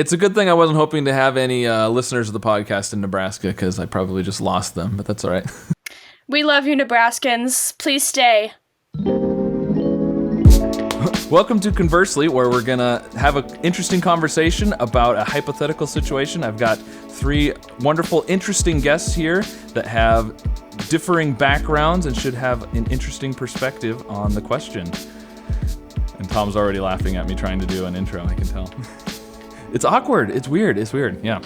It's a good thing I wasn't hoping to have any listeners of the podcast in Nebraska, because I probably just lost them, but that's all right. We love you, Nebraskans. Please stay. Welcome to Conversely, where we're going to have an interesting conversation about a hypothetical situation. I've got 3 wonderful, interesting guests here that have differing backgrounds and should have an interesting perspective on the question. And Tom's already laughing at me trying to do an intro, I can tell. It's awkward. It's weird. Yeah.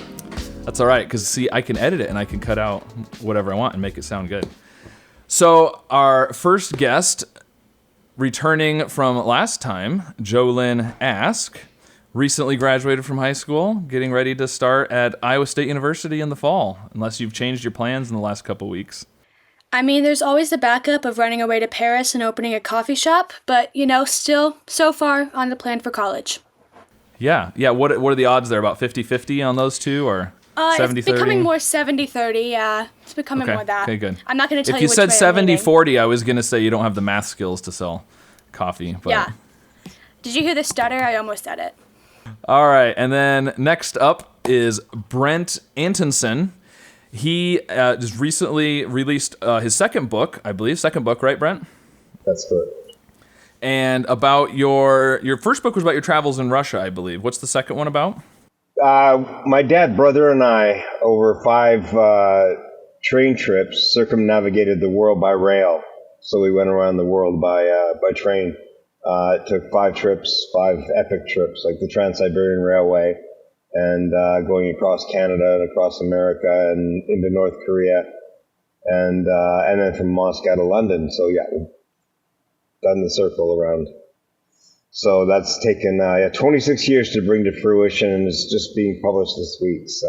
That's all right, because, see, I can edit it and I can cut out whatever I want and make it sound good. So our first guest, returning from last time, JoLyn Ask, recently graduated from high school, getting ready to start at Iowa State University in the fall, unless you've changed your plans in the last couple weeks. I mean, there's always the backup of running away to Paris and opening a coffee shop, but, still so far on the plan for college. Yeah. What are the odds there? About 50-50 on those two, or 70-30? It's becoming more 70-30, yeah. It's becoming more that. Okay, good. I'm not going to tell you which way. If you said 70-40, I was going to say you don't have the math skills to sell coffee. But... Yeah. Did you hear the stutter? I almost said it. All right, and then next up is Brent Antonson. He just recently released his second book, I believe. Second book, right, Brent? That's correct. And about your first book was about your travels in Russia, I believe. What's the second one about? My dad, brother, and I, over 5 train trips, circumnavigated the world by rail. So we went around the world by train. It took 5 trips, 5 epic trips, like the Trans-Siberian Railway, and going across Canada and across America and into North Korea, and then from Moscow to London. So yeah, we've done the circle around. So that's taken 26 years to bring to fruition, and it's just being published this week. So.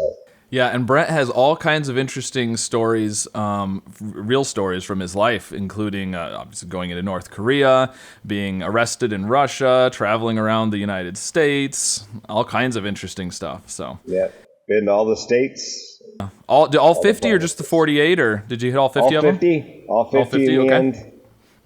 Yeah, and Brent has all kinds of interesting stories, real stories from his life, including obviously going into North Korea, being arrested in Russia, traveling around the United States, all kinds of interesting stuff. So yeah, been to all the states. All 50 or just the 48, or did you hit all 50 of them? All 50 in the end.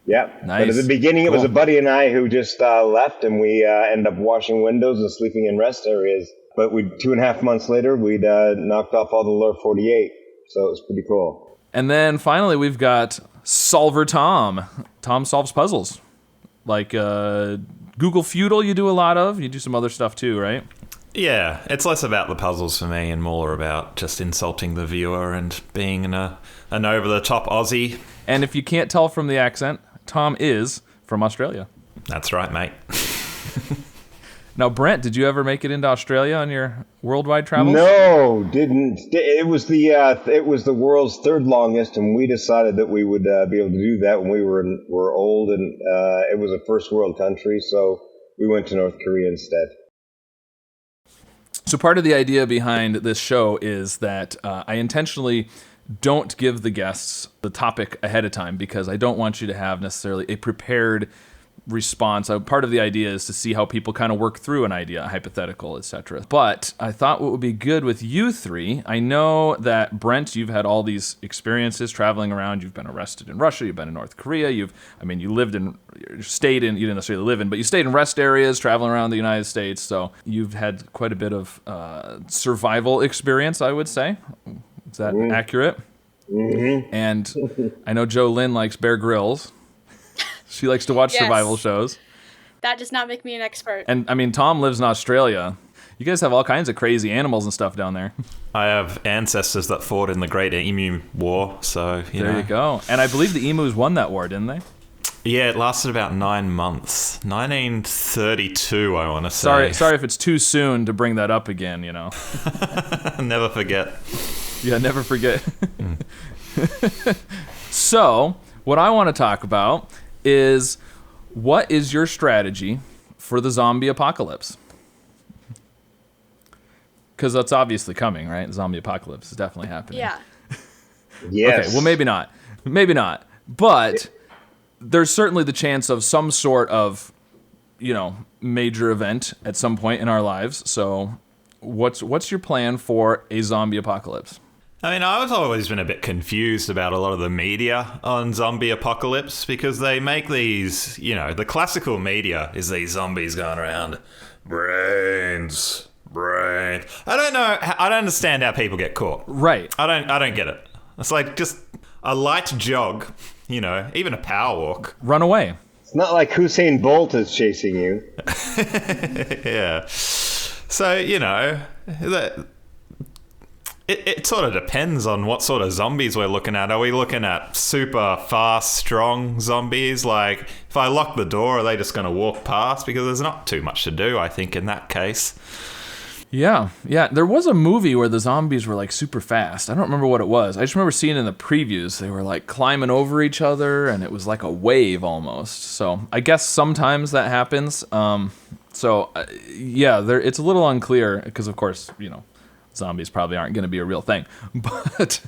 Yeah, nice. But at the beginning, It was a buddy and I who just left, and we ended up washing windows and sleeping in rest areas. But 2.5 months later, we'd knocked off all the lower 48, so it was pretty cool. And then finally, we've got Solver Tom. Tom solves puzzles. Like Google Feudal you do a lot of. You do some other stuff too, right? Yeah, it's less about the puzzles for me and more about just insulting the viewer and being an over-the-top Aussie. And if you can't tell from the accent, Tom is from Australia. That's right, mate. Now, Brent, did you ever make it into Australia on your worldwide travels? No, didn't. It was the world's 3rd longest, and we decided that we would be able to do that when we were old, and it was a first world country, so we went to North Korea instead. So part of the idea behind this show is that I intentionally don't give the guests the topic ahead of time, because I don't want you to have necessarily a prepared response. Part of the idea is to see how people kind of work through an idea, a hypothetical, etc. But I thought what would be good with you 3, I know that Brent, you've had all these experiences traveling around. You've been arrested in Russia. You've been in North Korea. You didn't necessarily live in, but you stayed in rest areas, traveling around the United States. So you've had quite a bit of survival experience, I would say. Is that accurate? Mm-hmm. And I know JoLyn likes Bear Grylls. She likes to watch survival shows. That does not make me an expert. And, I mean, Tom lives in Australia. You guys have all kinds of crazy animals and stuff down there. I have ancestors that fought in the Great Emu War, so, There you go. And I believe the emus won that war, didn't they? Yeah, it lasted about 9 months. 1932, I want to say. Sorry if it's too soon to bring that up again, Never forget. Yeah, never forget. So, what I want to talk about is, what is your strategy for the zombie apocalypse? Because that's obviously coming, right? The zombie apocalypse is definitely happening. Yeah. Yes. Okay, well, maybe not. But there's certainly the chance of some sort of, major event at some point in our lives. So what's your plan for a zombie apocalypse? I mean, I've always been a bit confused about a lot of the media on zombie apocalypse, because they make these, the classical media is these zombies going around, brains, Brent. I don't know. I don't understand how people get caught. Right. I don't get it. It's like just a light jog, even a power walk. Run away. It's not like Usain Bolt is chasing you. Yeah. So, it sort of depends on what sort of zombies we're looking at. Are we looking at super fast, strong zombies? Like, if I lock the door, are they just going to walk past? Because there's not too much to do, I think, in that case. Yeah. There was a movie where the zombies were like super fast. I don't remember what it was. I just remember seeing in the previews they were like climbing over each other, and it was like a wave almost. So I guess sometimes that happens. It's a little unclear because, of course, zombies probably aren't going to be a real thing. But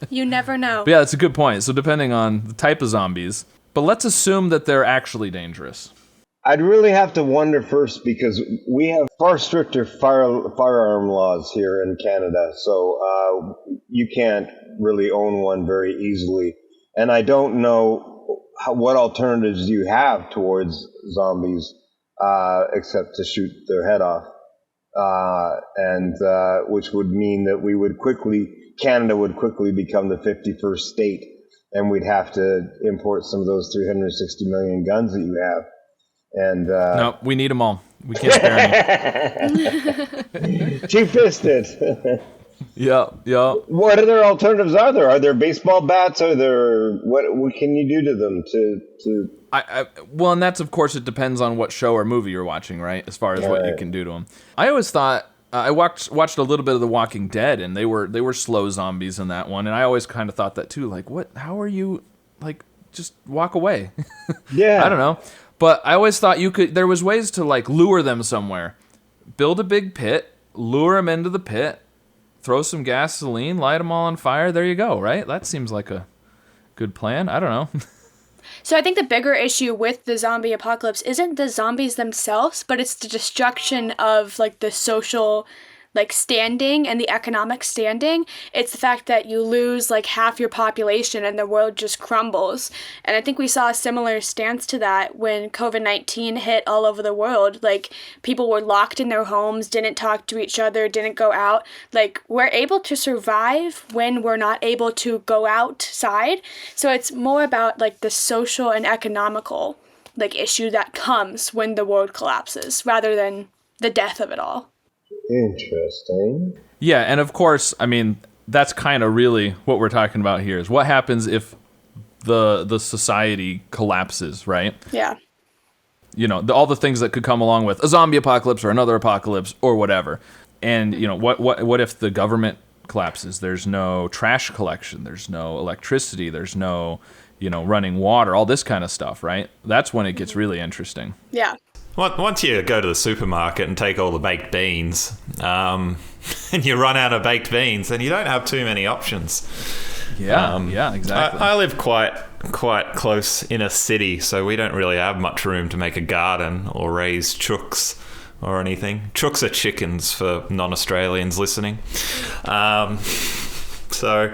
you never know. Yeah, that's a good point. So depending on the type of zombies, but let's assume that they're actually dangerous. I'd really have to wonder first because we have far stricter firearm laws here in Canada, so you can't really own one very easily. And I don't know what alternatives you have towards zombies except to shoot their head off, which would mean that Canada would quickly become the 51st state, and we'd have to import some of those 360 million guns that you have. And no, we need them all. We can't spare any. Two-fisted. Yeah. What other alternatives are there? Are there baseball bats? Are there what can you do to them Well, and that's, of course, it depends on what show or movie you're watching, right? As far as what you can do to them. I always thought I watched a little bit of The Walking Dead, and they were slow zombies in that one, and I always kind of thought that too. Like, what? How are you? Like, just walk away. Yeah. I don't know. But I always thought there was ways to like lure them somewhere. Build a big pit, lure them into the pit, throw some gasoline, light them all on fire. There you go, right? That seems like a good plan. I don't know. So I think the bigger issue with the zombie apocalypse isn't the zombies themselves, but it's the destruction of like the social standing and the economic standing. It's the fact that you lose like half your population and the world just crumbles. And I think we saw a similar stance to that when COVID-19 hit all over the world. Like, people were locked in their homes, didn't talk to each other, didn't go out. Like, we're able to survive when we're not able to go outside. So it's more about like the social and economical issue that comes when the world collapses rather than the death of it all. Interesting. Yeah, and of course, I mean, that's kind of really what we're talking about here is what happens if the society collapses, right? Yeah. All the things that could come along with a zombie apocalypse or another apocalypse or whatever. And, what if the government collapses? There's no trash collection. There's no electricity. There's no, running water, all this kind of stuff, right? That's when it gets really interesting. Yeah. Once you go to the supermarket and take all the baked beans, and you run out of baked beans, then you don't have too many options. Yeah, exactly. I live quite close in a city, so we don't really have much room to make a garden or raise chooks or anything. Chooks are chickens for non-Australians listening. So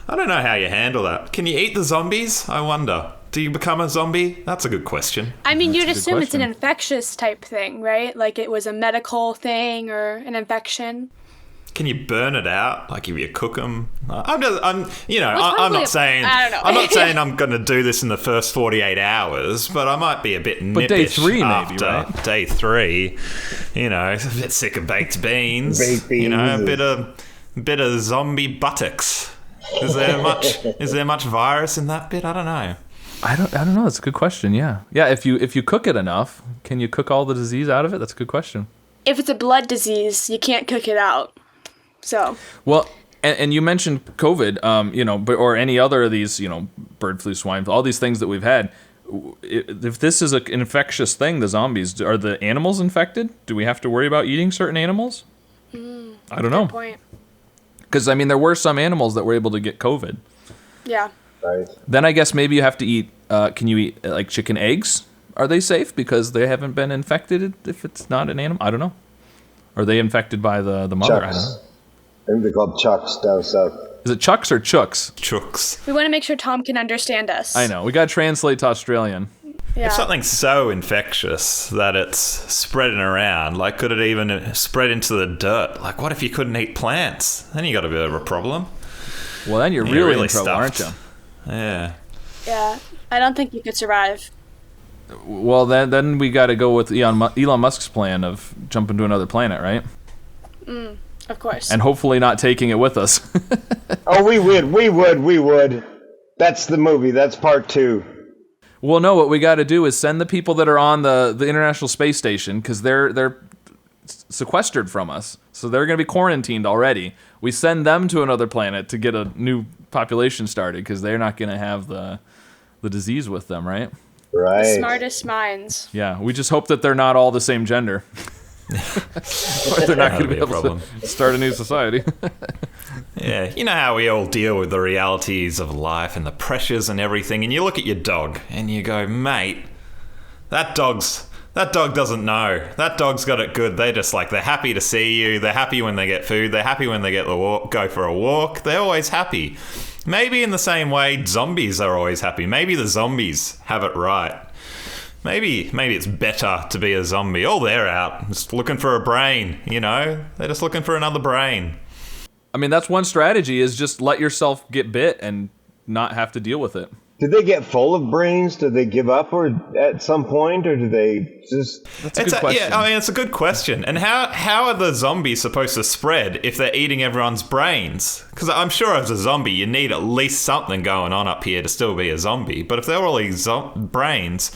I don't know how you handle that. Can you eat the zombies? I wonder. Do you become a zombie? That's a good question. I mean, you'd assume it's an infectious type thing, right? Like it was a medical thing or an infection. Can you burn it out? Like if you cook them? I'm not saying I don't know. I'm not saying I'm going to do this in the first 48 hours, but I might be a bit nippish. But day 3 maybe, right? Day 3, a bit sick of baked beans. A bit of zombie buttocks. Is there much virus in that bit? I don't know. I don't know. That's a good question. Yeah. If you cook it enough, can you cook all the disease out of it? That's a good question. If it's a blood disease, you can't cook it out. So. Well, and you mentioned COVID, or any other of these, bird flu, swine flu, all these things that we've had. If this is an infectious thing, the zombies, are the animals infected? Do we have to worry about eating certain animals? I don't know. Good point. Because there were some animals that were able to get COVID. Yeah. Right. Then I guess maybe you have to eat. Can you eat like chicken eggs? Are they safe because they haven't been infected? If it's not an animal, I don't know. Are they infected by the mother? Chucks. I don't know. I think they're called chucks down south. Is it chucks or chooks? Chooks. We want to make sure Tom can understand us. I know. We got to translate to Australian. Yeah. If something's so infectious that it's spreading around, like, could it even spread into the dirt? Like, what if you couldn't eat plants? Then you got a bit of a problem. Well, then you're really in trouble, aren't you? Yeah. Yeah. I don't think you could survive. Well, then we got to go with Elon Musk's plan of jumping to another planet, right? Of course. And hopefully not taking it with us. Oh, we would. That's the movie. That's part 2. Well, no, what we got to do is send the people that are on the International Space Station, because they're sequestered from us. So they're going to be quarantined already. We send them to another planet to get a new population started, because they're not going to have the disease with them, right? Right. The smartest minds. Yeah, we just hope that they're not all the same gender. Or they're not going to be able to start a new society. Yeah, you know how we all deal with the realities of life and the pressures and everything, and you look at your dog and you go, mate, that dog doesn't know. That dog's got it good. They're happy to see you. They're happy when they get food. They're happy when they go for a walk. They're always happy. Maybe in the same way zombies are always happy. Maybe the zombies have it right. Maybe it's better to be a zombie. Oh, they're out just looking for a brain, you know? They're just looking for another brain. I mean, that's one strategy, is just let yourself get bit and not have to deal with it. Did they get full of brains? Did they give up or at some point, or did they just... That's a good question. Yeah, I mean, it's a good question. And how are the zombies supposed to spread if they're eating everyone's brains? Because I'm sure as a zombie, you need at least something going on up here to still be a zombie. But if they're all these brains,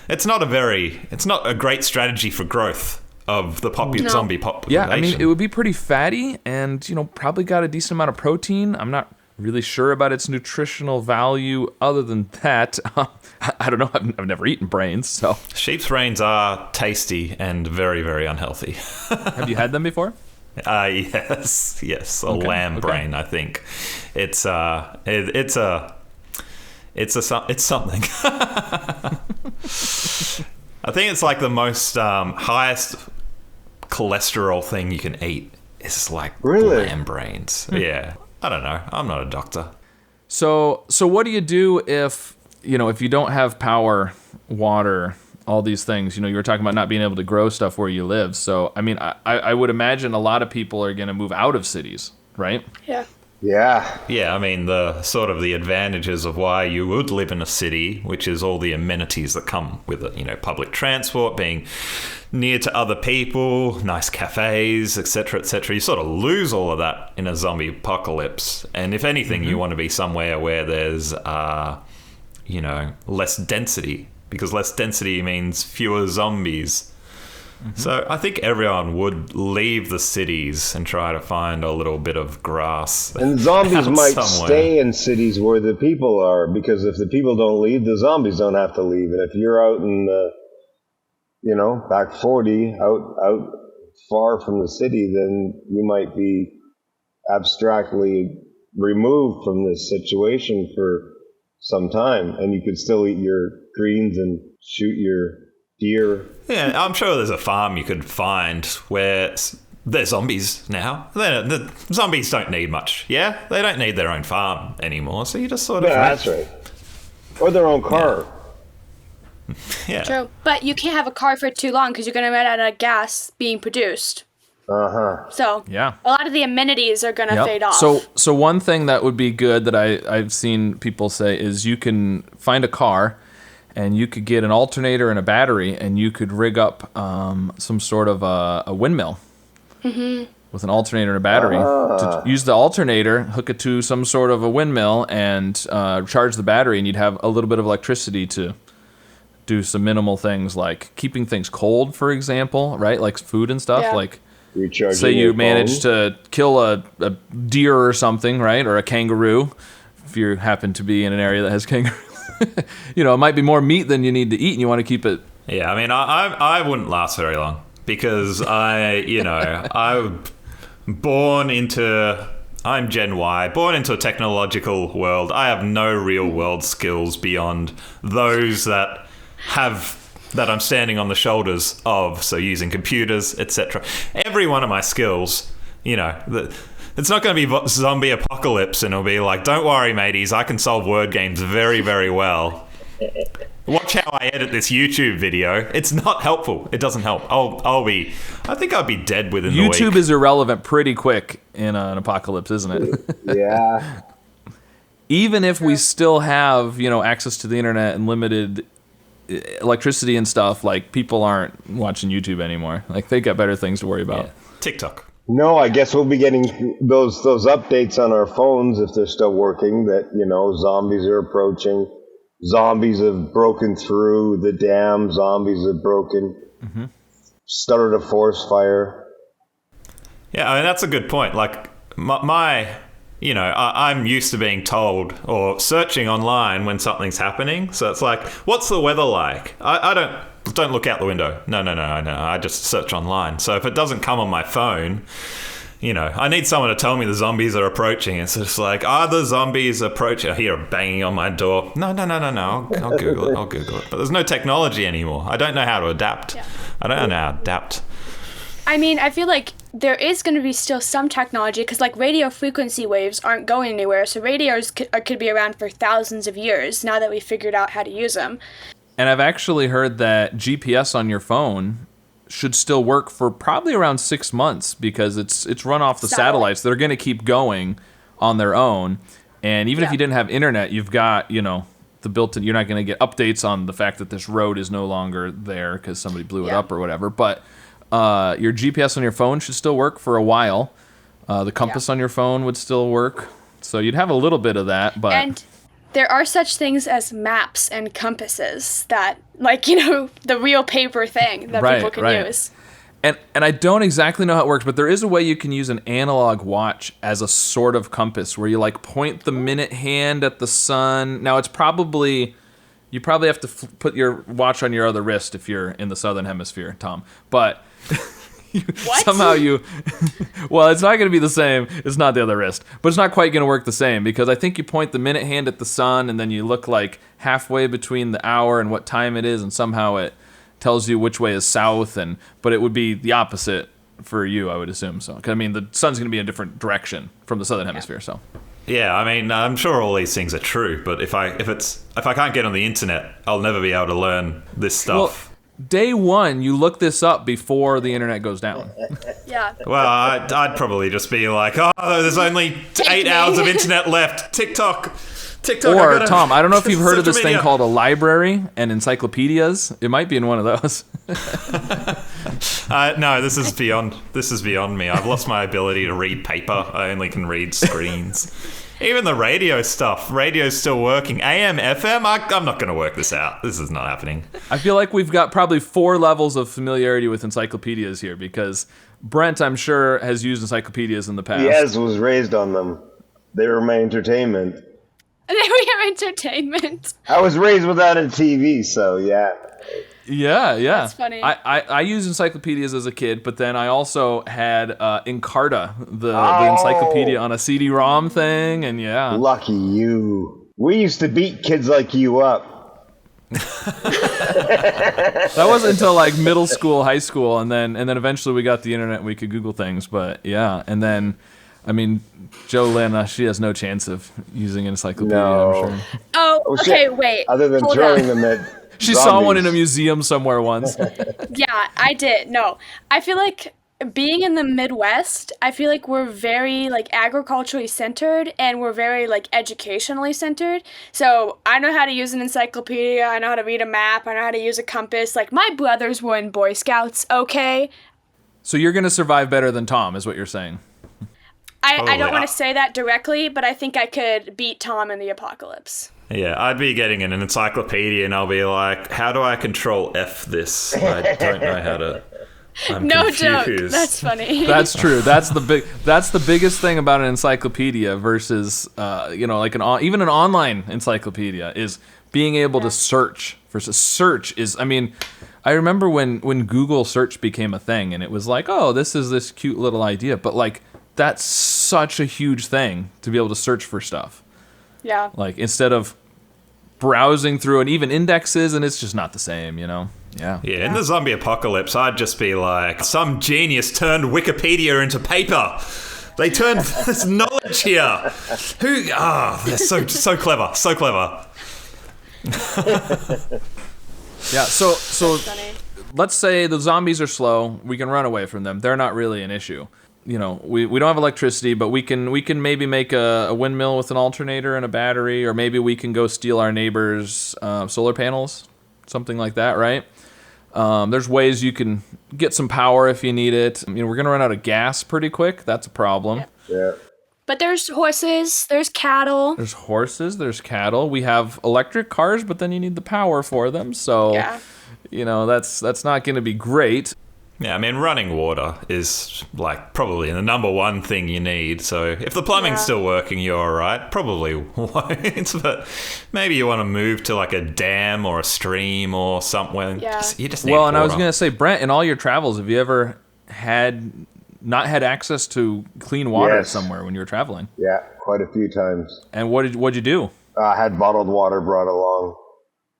it's not a great strategy for growth of the zombie population. Yeah, I mean, it would be pretty fatty and, probably got a decent amount of protein. I'm not really sure about its nutritional value other than that. I don't know. I've never eaten brains, so. Sheep's brains are tasty and very, very unhealthy. Have you had them before? Yes. A lamb brain, I think. It's something. I think it's like the most highest cholesterol thing you can eat. It's like lamb brains. Yeah. I don't know. I'm not a doctor. So what do you do if you don't have power, water, all these things? You were talking about not being able to grow stuff where you live. So, I mean, I would imagine a lot of people are going to move out of cities, right? Yeah. Yeah. Yeah, I mean, the advantages of why you would live in a city, which is all the amenities that come with it, public transport, being near to other people, nice cafes, etc., etc. You sort of lose all of that in a zombie apocalypse. And if anything, you want to be somewhere where there's, less density, because less density means fewer zombies. So I think everyone would leave the cities and try to find a little bit of grass. And zombies might stay in cities where the people are, because if the people don't leave, the zombies don't have to leave. And if you're out in the, back 40, out far from the city, then you might be abstractly removed from this situation for some time, and you could still eat your greens and shoot your deer. Yeah, I'm sure there's a farm you could find where they're zombies now. The zombies don't need much, yeah? They don't need their own farm anymore, so you just sort of... Yeah, that's right. Or their own car. Yeah. True. But you can't have a car for too long because you're going to run out of gas being produced. So yeah, a lot of the amenities are going to fade off. So one thing that would be good that I've seen people say is you can find a car and you could get an alternator and a battery, and you could rig up some sort of a windmill with an alternator and a battery. To use the alternator, hook it to some sort of a windmill, and charge the battery, and you'd have a little bit of electricity to do some minimal things like keeping things cold, for example, right? Like food and stuff. Yeah. Like, recharging say you manage to kill a deer or something, right? Or a kangaroo, if you happen to be in an area that has kangaroos. It might be more meat than you need to eat, and you want to keep it. Yeah, I mean, I wouldn't last very long because I'm Gen Y, born into a technological world. I have no real world skills beyond those that I'm standing on the shoulders of. So using computers, etc. Every one of my skills, it's not going to be zombie apocalypse and it'll be like, don't worry, mateys, I can solve word games very, very well. Watch how I edit this YouTube video. It's not helpful. It doesn't help. I think I'll be dead within the week. YouTube is irrelevant pretty quick in an apocalypse, isn't it? Yeah. Even if we still have, access to the internet and limited electricity and stuff, like, people aren't watching YouTube anymore. Like, they got better things to worry about. Yeah. TikTok. No, I guess we'll be getting those updates on our phones if they're still working that, zombies are approaching. Zombies have broken through the dam. Zombies have broken. Started a forest fire. Yeah, I mean, that's a good point. Like, I'm used to being told or searching online when something's happening. So it's like, what's the weather like? I don't look out the window. No. I just search online. So if it doesn't come on my phone, I need someone to tell me the zombies are approaching. It's just like, are the zombies approaching? I hear a banging on my door. No. I'll Google it. But there's no technology anymore. I don't know how to adapt. Yeah. I don't know how to adapt. I mean, I feel like there is going to be still some technology because, like, radio frequency waves aren't going anywhere. So radios could be around for thousands of years now that we figured out how to use them. And I've actually heard that GPS on your phone should still work for probably around 6 months because it's run off the satellites. They're going to keep going on their own. And even if you didn't have internet, you've got, the built-in, you're not going to get updates on the fact that this road is no longer there because somebody blew it up or whatever. But your GPS on your phone should still work for a while. The compass on your phone would still work. So you'd have a little bit of that, but... And there are such things as maps and compasses that, like, the real paper thing that people can use. And I don't exactly know how it works, but there is a way you can use an analog watch as a sort of compass where you, like, point the minute hand at the sun. Now, you probably have to put your watch on your other wrist if you're in the southern hemisphere, Tom. But... What? Somehow well, it's not going to be the same. It's not the other wrist, but it's not quite going to work the same because I think you point the minute hand at the sun and then you look like halfway between the hour and what time it is, and somehow it tells you which way is south. But it would be the opposite for you, I would assume. So, 'cause, I mean, the sun's going to be in a different direction from the southern hemisphere. So, yeah, I mean, I'm sure all these things are true, but if I can't get on the internet, I'll never be able to learn this stuff. Well, day one, you look this up before the internet goes down. Yeah. Well, I'd probably just be like, there's only 8 hours of internet left. TikTok. Or, Tom, I don't know if you've heard of this thing called a library and encyclopedias. It might be in one of those. No, this is beyond me. I've lost my ability to read paper. I only can read screens. Even the radio stuff. Radio's still working. AM, FM, I'm not going to work this out. This is not happening. I feel like we've got probably 4 levels of familiarity with encyclopedias here because Brent, I'm sure, has used encyclopedias in the past. Yes, was raised on them. They were my entertainment. They were your entertainment. I was raised without a TV, so yeah. Yeah. That's funny. I used encyclopedias as a kid, but then I also had Encarta, the encyclopedia on a CD-ROM thing, and yeah. Lucky you. We used to beat kids like you up. That wasn't until like middle school, high school, and then eventually we got the internet and we could Google things, but yeah. And then, I mean, JoLyn, she has no chance of using an encyclopedia, no. I'm sure. Oh, okay, wait. Other than throwing them at She zombies. saw one in a museum somewhere once. Yeah, I did. No, I feel like being in the Midwest, I feel like we're very like agriculturally centered and we're very like educationally centered. So I know how to use an encyclopedia. I know how to read a map. I know how to use a compass. Like my brothers were in Boy Scouts. Okay. So you're going to survive better than Tom is what you're saying. I don't want to say that directly, but I think I could beat Tom in the apocalypse. Yeah, I'd be getting an encyclopedia and I'll be like, how do I control F this? I don't know how to. I'm no confused. Joke. That's funny. That's true. That's the biggest thing about an encyclopedia versus like even an online encyclopedia is being able to search. Versus search is, I mean, I remember when Google search became a thing and it was like, oh, this is this cute little idea, but like that's such a huge thing to be able to search for stuff. Yeah. Like instead of browsing through and even indexes, and it's just not the same, you know? Yeah. Yeah, in the zombie apocalypse, I'd just be like, some genius turned Wikipedia into paper. They turned this knowledge here. They're so clever, so clever. Yeah, so let's say the zombies are slow. We can run away from them. They're not really an issue. We don't have electricity, but we can maybe make a windmill with an alternator and a battery, or maybe we can go steal our neighbor's solar panels, something like that, right? There's ways you can get some power if you need it. We're gonna run out of gas pretty quick. That's a problem. Yeah. But there's horses, there's cattle. There's horses, there's cattle. We have electric cars, but then you need the power for them. So, that's not going to be great. Yeah, I mean, running water is like probably the number one thing you need. So if the plumbing's still working, you're all right. Probably won't, but maybe you want to move to like a dam or a stream or somewhere. Yeah. You just need and water. I was going to say, Brent, in all your travels, have you ever not had access to clean water somewhere when you were traveling? Yeah, quite a few times. And what'd you do? I had bottled water brought along.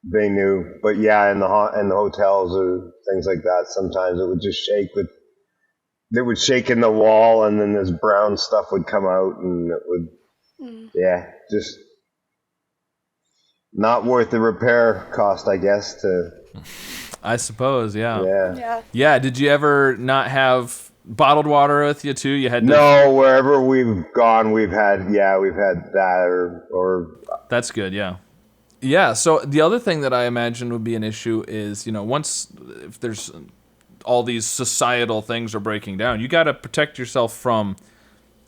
They knew, but in the hotels or things like that, sometimes it would just shake it would shake in the wall, and then this brown stuff would come out, and it would, just not worth the repair cost, I guess. I suppose, yeah. Yeah. Did you ever not have bottled water with you too? You had no. Wherever we've gone, we've had that or. That's good. Yeah. Yeah, so the other thing that I imagine would be an issue is, if there's all these societal things are breaking down, you got to protect yourself from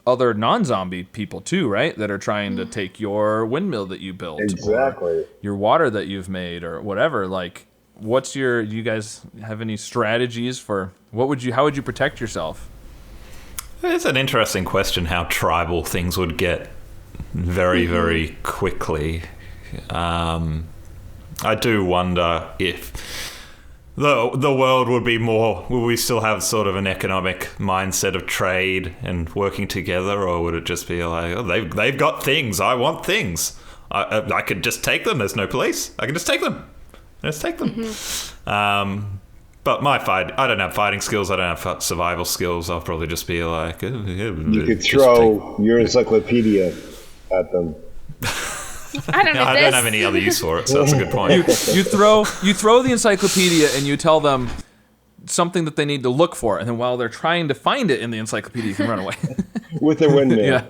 other non-zombie people too, right? That are trying to take your windmill that you built. Exactly. Or your water that you've made or whatever. Like, do you guys have any strategies for how would you protect yourself? It's an interesting question how tribal things would get very, very quickly. I do wonder if the world would be more. Will we still have sort of an economic mindset of trade and working together, or would it just be like, oh, they've got things, I want things, I could just take them. There's no police. I can just take them. Let's take them. Mm-hmm. But I don't have fighting skills. I don't have survival skills. I'll probably just be like, you could throw your encyclopedia at them. I don't have any other use for it, so that's a good point. You throw the encyclopedia and you tell them something that they need to look for, and then while they're trying to find it in the encyclopedia, you can run away. With a windmill.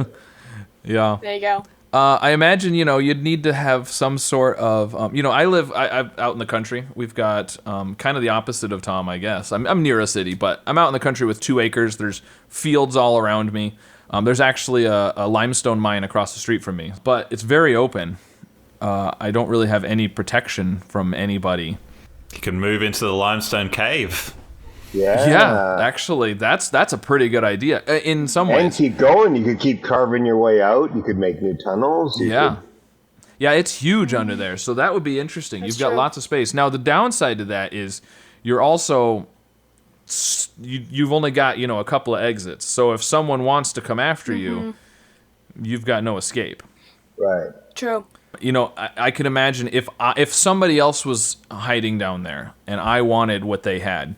Yeah. There you go. I imagine, you'd need to have some sort of, I'm out in the country. We've got kind of the opposite of Tom, I guess. I'm near a city, but I'm out in the country with 2 acres. There's fields all around me. There's actually a limestone mine across the street from me, but it's very open. I don't really have any protection from anybody. You can move into the limestone cave. Yeah, actually, that's a pretty good idea in some ways. And keep going. You could keep carving your way out. You could make new tunnels. Yeah, it's huge under there, so that would be interesting. You've got lots of space. Now, the downside to that is you're also you've only got a couple of exits. So if someone wants to come after you, you've got no escape. Right. True. I could imagine if somebody else was hiding down there and I wanted what they had,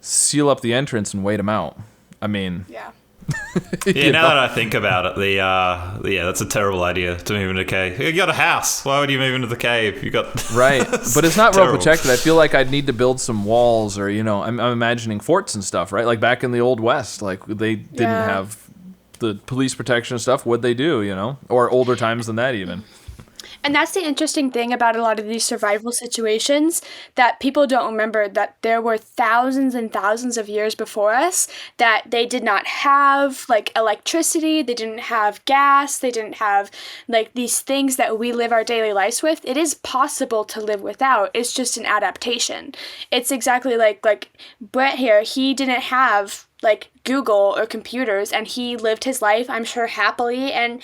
seal up the entrance and wait them out. I mean, yeah. Now that I think about it, that's a terrible idea to move into a cave. You got a house. Why would you move into the cave? You got right, but it's not well protected. I feel like I'd need to build some walls, or I'm imagining forts and stuff, right? Like back in the Old West, like they didn't have the police protection and stuff. What'd they do? Or older times than that even. And that's the interesting thing about a lot of these survival situations, that people don't remember that there were thousands and thousands of years before us that they did not have electricity, they didn't have gas, they didn't have these things that we live our daily lives with. It is possible to live without. It's just an adaptation. It's exactly like Brett here. He didn't have Google or computers, and he lived his life, I'm sure, happily and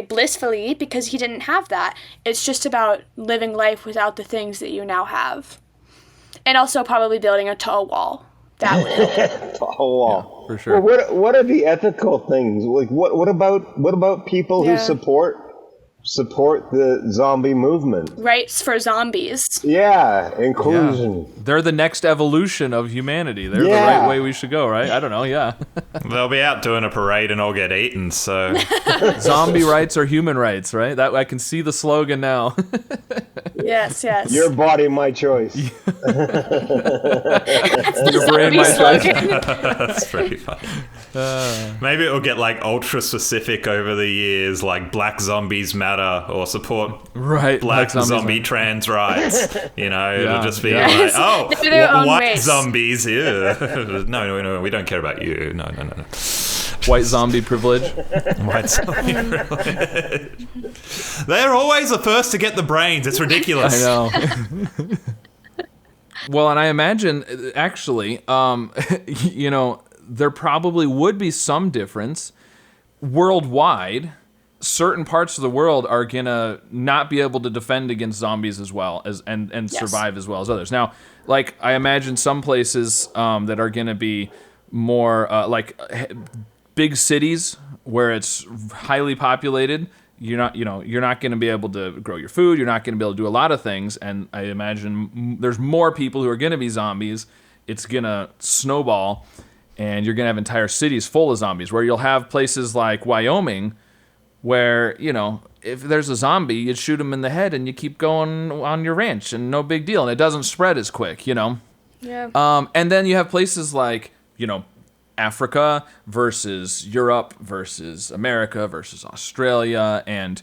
blissfully because he didn't have that. It's just about living life without the things that you now have. And also probably building a tall wall. That would help. Tall wall. Yeah, for sure. Well, what are the ethical things? What about people who support the zombie movement? Rights for zombies. Yeah, inclusion. Yeah. They're the next evolution of humanity. They're the right way we should go, right? I don't know, They'll be out doing a parade and all get eaten, so... Zombie rights or human rights, right? That I can see the slogan now. Yes. Your body, my choice. Your brain, my choice. That's pretty funny. Maybe it'll get like ultra specific over the years, like Black Zombies Matter or support Black zombie trans rights. It'll just be like, oh, white zombies. Yeah. No, we don't care about you. No. White zombie privilege. White zombie privilege. They're always the first to get the brains. It's ridiculous. I know. Well, and I imagine, actually, there probably would be some difference worldwide. Certain parts of the world are gonna not be able to defend against zombies as well as and survive as well as others. Now, like I imagine some places that are gonna be more like big cities where it's highly populated. You're not going to be able to grow your food. You're not going to be able to do a lot of things. And I imagine there's more people who are going to be zombies. It's going to snowball, and you're going to have entire cities full of zombies. Where you'll have places like Wyoming, where if there's a zombie, you shoot him in the head and you keep going on your ranch, and no big deal, and it doesn't spread as quick. Yeah. And then you have places like Africa versus Europe versus America versus Australia, and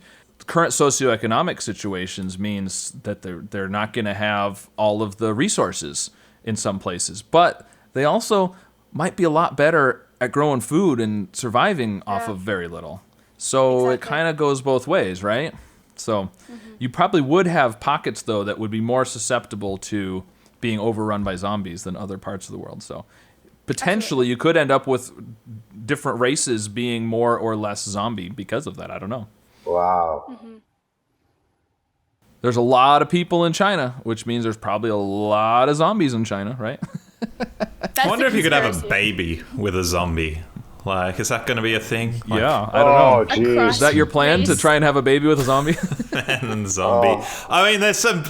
current socioeconomic situations means that they're not going to have all of the resources in some places, but they also might be a lot better at growing food and surviving off of very little. So It kind of goes both ways, right? So you probably would have pockets though that would be more susceptible to being overrun by zombies than other parts of the world. So potentially, you could end up with different races being more or less zombie because of that. I don't know. Wow. Mm-hmm. There's a lot of people in China, which means there's probably a lot of zombies in China, right? I wonder if you could have a baby with a zombie. Like, is that going to be a thing? Like, yeah, I don't know. Geez. Is that your plan, to try and have a baby with a zombie? And zombie. Oh. I mean, there's some...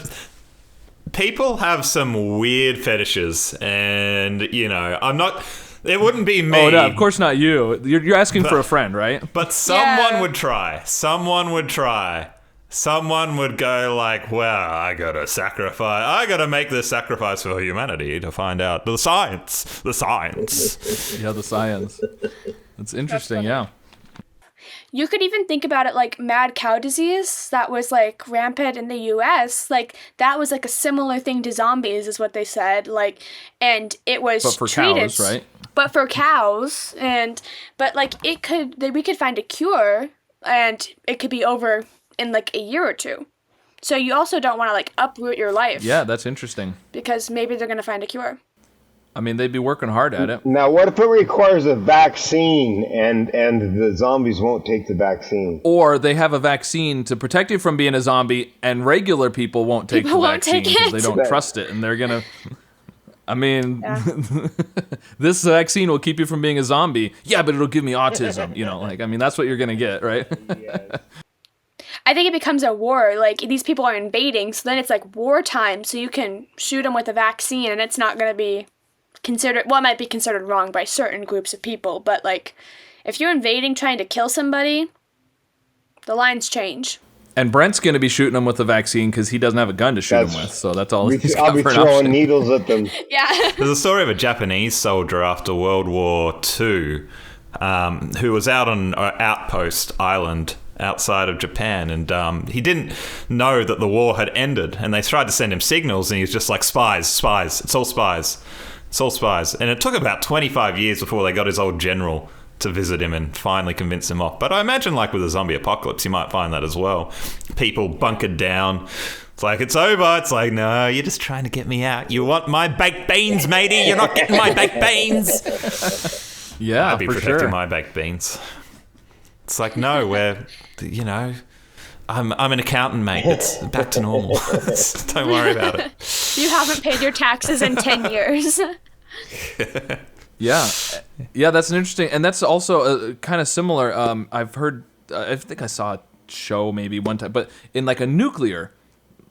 People have some weird fetishes, and I'm not. It wouldn't be me. Oh no, of course not you. You're asking for a friend, right? But someone would try. Someone would try. Someone would go like, "Well, I gotta sacrifice. I gotta make this sacrifice for humanity to find out the science. The science." Yeah, the science. That's interesting. Yeah. You could even think about it like mad cow disease that was like rampant in the US. Like that was like a similar thing to zombies is what they said. Like, and it was but for treated, cows, right? But for cows, but like we could find a cure, and it could be over in like a year or two. So you also don't want to like uproot your life. Yeah, that's interesting. Because maybe they're gonna find a cure. I mean, they'd be working hard at it. Now, what if it requires a vaccine and the zombies won't take the vaccine? Or they have a vaccine to protect you from being a zombie, and regular people won't take the vaccine because they don't trust it, and they're gonna. I mean, this vaccine will keep you from being a zombie. Yeah, but it'll give me autism. That's what you're gonna get, right? Yes. I think it becomes a war. Like, these people are invading, so then it's like wartime, so you can shoot them with a vaccine, and it's not gonna be considered, well, it might be considered wrong by certain groups of people, but like if you're invading trying to kill somebody, the lines change. And Brent's going to be shooting them with the vaccine because he doesn't have a gun to shoot them with, so that's all he's got. I'll be throwing needles at them. Yeah. There's a story of a Japanese soldier after World War II who was out on an outpost island outside of Japan, and he didn't know that the war had ended, and they tried to send him signals, and he was just like, spies, it's all spies. It's all spies. And it took about 25 years before they got his old general to visit him and finally convince him off. But I imagine, like with a zombie apocalypse, you might find that as well. People bunkered down. It's like, it's over. It's like, no, you're just trying to get me out. You want my baked beans, matey? You're not getting my baked beans. Yeah, I'd be protecting my baked beans. It's like, no, I'm an accountant, mate. It's back to normal. Don't worry about it. You haven't paid your taxes in 10 years. Yeah, that's an interesting, and that's also kind of similar. I've heard, I think I saw a show maybe one time, but in like a nuclear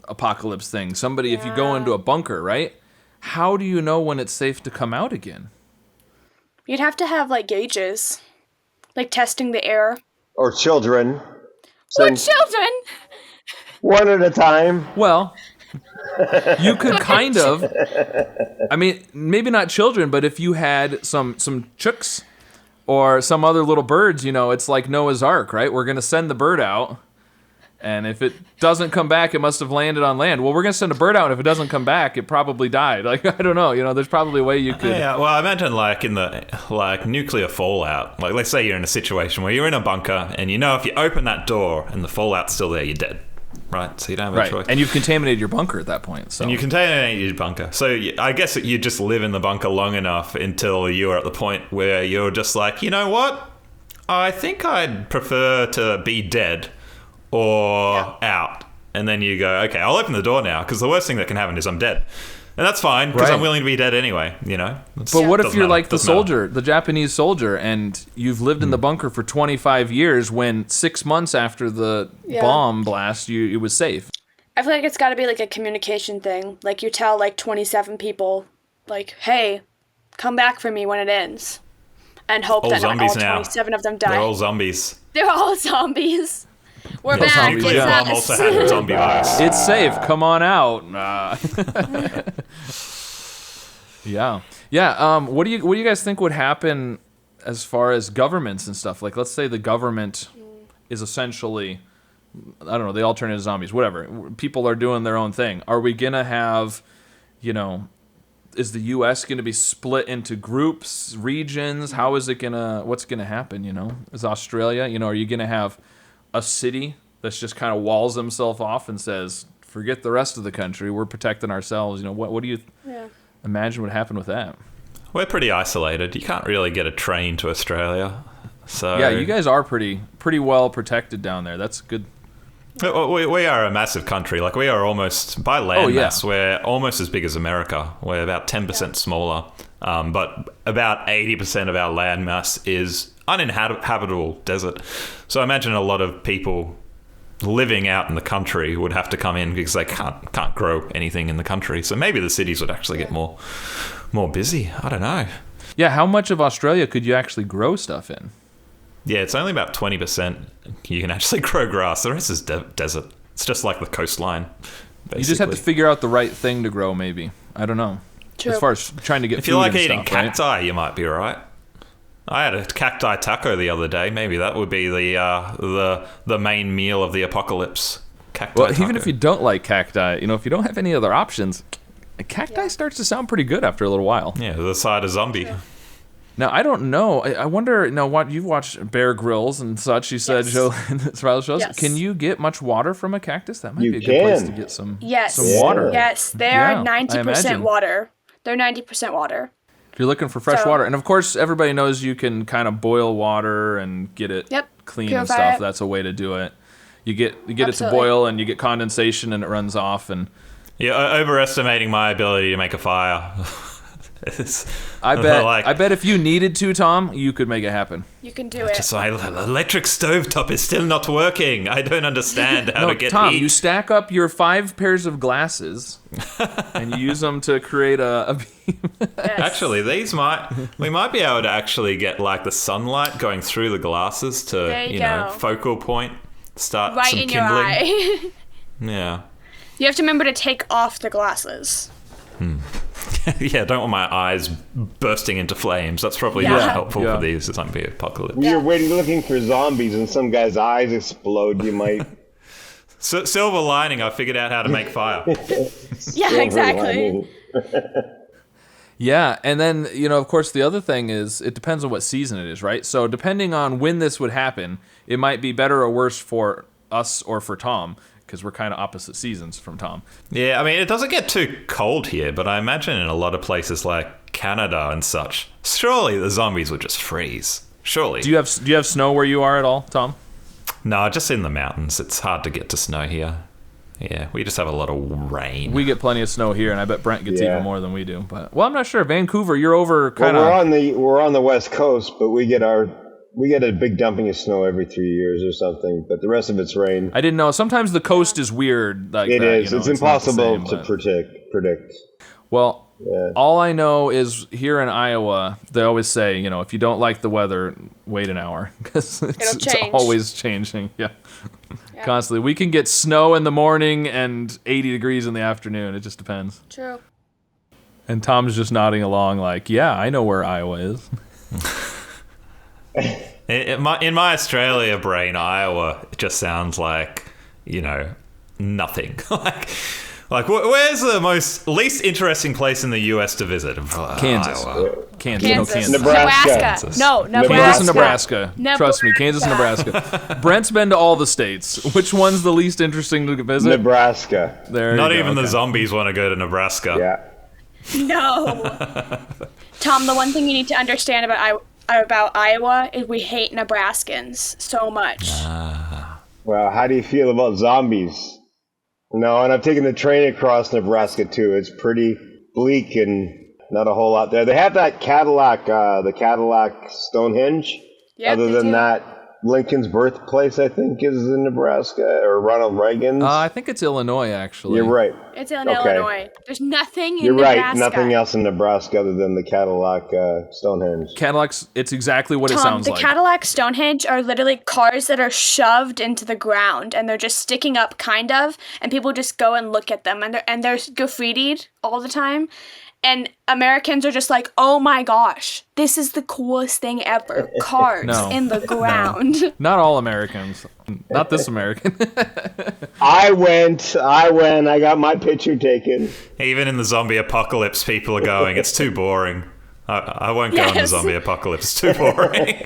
apocalypse thing, if you go into a bunker, right? How do you know when it's safe to come out again? You'd have to have like gauges, like testing the air. Or children. Or children! One at a time. Well, You could kind of, I mean, maybe not children, but if you had some chooks or some other little birds, it's like Noah's Ark, right? We're going to send the bird out, and if it doesn't come back, it must have landed on land. Well, we're going to send a bird out, and if it doesn't come back, it probably died. Like, I don't know, there's probably a way you could... Yeah, well, I imagine in the nuclear fallout, let's say you're in a situation where you're in a bunker, and if you open that door and the fallout's still there, you're dead. Right, so you don't have a choice. And you've contaminated your bunker at that point. So. And you contaminated your bunker. So I guess you just live in the bunker long enough until you're at the point where you're just like, you know what? I think I'd prefer to be dead or out. And then you go, okay, I'll open the door now, because the worst thing that can happen is I'm dead. And that's fine, because I'm willing to be dead anyway, But what if you're like the soldier, the Japanese soldier, and you've lived in the bunker for 25 years when 6 months after the bomb blast, it was safe? I feel like it's got to be like a communication thing. Like you tell 27 people, hey, come back for me when it ends. And hope that not all 27 of them die. They're all zombies. They're all zombies. We're back. Nuclear bomb also had a zombie virus. It's safe. Come on out. Yeah. What do you guys think would happen as far as governments and stuff? Like, let's say the government is essentially, I don't know, they all turn into zombies. Whatever. People are doing their own thing. Are we gonna have, is the U.S. gonna be split into groups, regions? What's gonna happen? Is Australia? Are you gonna have a city that's just kind of walls themselves off and says, forget the rest of the country, we're protecting ourselves? What do you imagine would happen with that? We're pretty isolated. You can't really get a train to Australia. So yeah, you guys are pretty well protected down there. That's good. We are a massive country. We are almost, by land mass, we're almost as big as America. We're about 10% smaller. But about 80% of our land mass is uninhabitable desert. So I imagine a lot of people living out in the country would have to come in because they can't grow anything in the country. So maybe the cities would actually get more busy. I don't know. Yeah, how much of Australia could you actually grow stuff in? Yeah, it's only about 20% you can actually grow grass. The rest is desert. It's just like the coastline, basically. You just have to figure out the right thing to grow, maybe. I don't know. True. As far as trying to get if food you like and eating stuff, cacti, right? you might be right. I had a cacti taco the other day. Maybe that would be the main meal of the apocalypse. Cacti taco. Even if you don't like cacti, if you don't have any other options, cacti starts to sound pretty good after a little while. Yeah, the side of zombie. Yeah. Now, I don't know. I wonder, what you've watched Bear Grylls and such, you said, JoLyn, shows. Yes. Can you get much water from a cactus? That might be a good place to get some water. Yes, they're 90% water. They're 90% water. If you're looking for fresh water. And of course, everybody knows you can kind of boil water and get it clean Purify and stuff. it. That's a way to do it. You get it to boil and you get condensation and it runs off. And you're overestimating my ability to make a fire. I bet if you needed to, Tom, you could make it happen. You can do it. Just my electric stovetop is still not working. I don't understand how to get Tom, heat. you stack up your 5 pairs of glasses and you use them to create a beam. Yes. Actually, we might be able to actually get the sunlight going through the glasses to focal point, start right some in kindling. your eye. Yeah. You have to remember to take off the glasses. Yeah, don't want my eyes bursting into flames. That's probably not helpful for these zombie apocalypse. When you're waiting, looking for zombies, and some guy's eyes explode, you might. Silver lining, I figured out how to make fire. Yeah, exactly. Yeah, and then, of course, the other thing is it depends on what season it is, right? So depending on when this would happen, it might be better or worse for us or for Tom, because we're kind of opposite seasons from Tom. Yeah, I mean, it doesn't get too cold here, but I imagine in a lot of places like Canada and such, surely the zombies would just freeze. Surely. Do you have snow where you are at all, Tom? No, just in the mountains. It's hard to get to snow here. Yeah, we just have a lot of rain. We get plenty of snow here, and I bet Brent gets even more than we do. But I'm not sure. Vancouver, you're over kind of. Well, we're on the West Coast, but we get a big dumping of snow every 3 years or something, but the rest of it's rain. I didn't know. Sometimes the coast is weird. It is. It's impossible to predict. Well, all I know is here in Iowa, they always say, if you don't like the weather, wait an hour because it's always changing. Yeah. Constantly. We can get snow in the morning and 80 degrees in the afternoon. It just depends. True. And Tom's just nodding along like, yeah, I know where Iowa is. In my Australia brain, Iowa just sounds like, nothing. like where's the least interesting place in the U.S. to visit? Kansas. Iowa. Kansas. Nebraska. No, Nebraska. Kansas and Nebraska. Trust me, Kansas and Nebraska. Brent's been to all the states. Which one's the least interesting to visit? Nebraska. Not even the zombies want to go to Nebraska. Yeah. No. Tom, the one thing you need to understand about Iowa is we hate Nebraskans so much. Well, how do you feel about zombies? No, and I've taken the train across Nebraska too. It's pretty bleak and not a whole lot there. They have that Cadillac, the Cadillac Stonehenge. Yep, Other than that, Lincoln's birthplace, I think, is in Nebraska, or Ronald Reagan's. I think it's Illinois, actually. You're right. It's in Illinois. There's nothing in You're Nebraska. right. Nothing else in Nebraska other than the Cadillac Stonehenge. Cadillacs, it's exactly what Tom, it sounds the like. Cadillac Stonehenge are literally cars that are shoved into the ground, and they're just sticking up, kind of, and people just go and look at them, and they're graffitied all the time. And Americans are just like, oh my gosh, this is the coolest thing ever. Cars in the ground. No. Not all Americans. Not this American. I went. I got my picture taken. Even in the zombie apocalypse, people are going, it's too boring. I won't go in the zombie apocalypse. It's too boring.